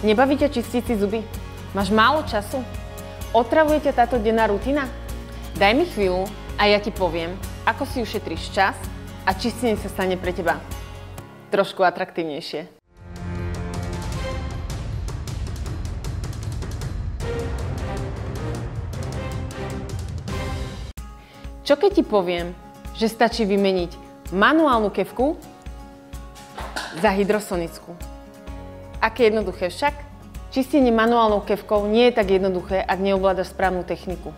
Nebaví ťa čistiť si zuby? Máš málo času? Otravuje ťa táto denná rutina? Daj mi chvíľu a ja ti poviem, ako si ušetríš čas a čistenie sa stane pre teba trošku atraktívnejšie. Čo keď ti poviem, že stačí vymeniť manuálnu kefku za hydrosonickú? Aké jednoduché však? Čistenie manuálnou kefkou nie je tak jednoduché, ak neovládaš správnu techniku.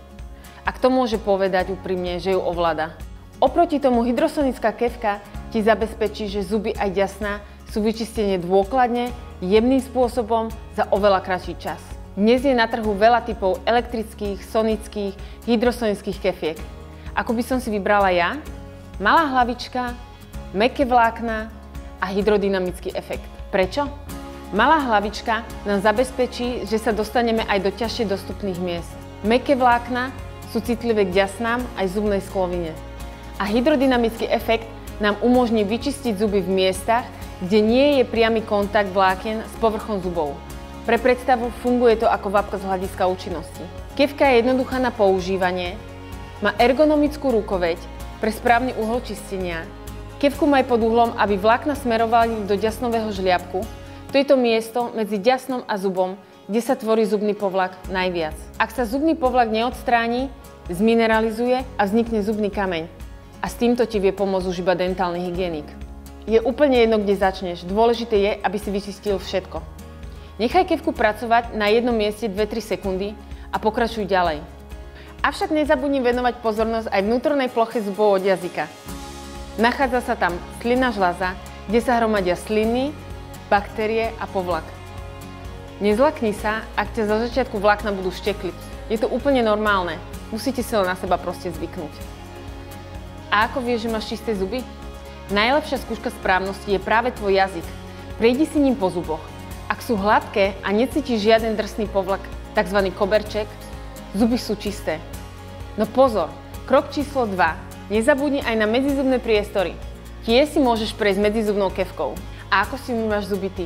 A kto môže povedať úprimne, že ju ovláda? Oproti tomu hydrosonická kefka ti zabezpečí, že zuby aj ďasná sú vyčistené dôkladne, jemným spôsobom za oveľa kratší čas. Dnes je na trhu veľa typov elektrických, sonických, hydrosonických kefiek. Ako by som si vybrala ja? Malá hlavička, mäkké vlákna a hydrodynamický efekt. Prečo? Malá hlavička nám zabezpečí, že sa dostaneme aj do ťažšie dostupných miest. Mäkké vlákna sú citlivé k ďasnám aj zubnej sklovine. A hydrodynamický efekt nám umožní vyčistiť zuby v miestach, kde nie je priamy kontakt vlákien s povrchom zubov. Pre predstavu funguje to ako vapka z hľadiska účinnosti. Kefka je jednoduchá na používanie, má ergonomickú rukoveď pre správny uhol čistenia. Kefku maj pod uhlom, aby vlákna smerovali do ďasnového žliabku. To je to miesto medzi ďasnom a zubom, kde sa tvorí zubný povlak najviac. Ak sa zubný povlak neodstráni, zmineralizuje a vznikne zubný kameň. A s týmto ti vie pomôcť už iba dentálny hygienik. Je úplne jedno, kde začneš. Dôležité je, aby si vyčistil všetko. Nechaj kefku pracovať na jednom mieste 2-3 sekundy a pokračuj ďalej. Avšak nezabudni venovať pozornosť aj vnútornej ploche zubov od jazyka. Nachádza sa tam slinná žľaza, kde sa hromadia sliny, baktérie a povlak. Nezlakni sa, ak ťa za začiatku vlákna budú štekliť. Je to úplne normálne. Musíte si len na seba proste zvyknúť. A ako vieš, že máš čisté zuby? Najlepšia skúška správnosti je práve tvoj jazyk. Prejdi si ním po zuboch. Ak sú hladké a necítiš žiaden drsný povlak, tzv. Koberček, zuby sú čisté. No pozor, krok číslo 2. Nezabudni aj na medzizubné priestory. Tiež si môžeš prejsť medzizubnou kefkou. A ako si umývaš zuby ty?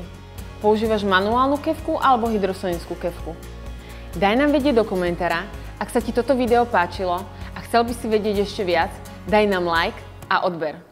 Používaš manuálnu kefku alebo hydrosonickú kefku? Daj nám vedieť do komentára, ak sa ti toto video páčilo a chcel by si vedieť ešte viac, daj nám like a odber.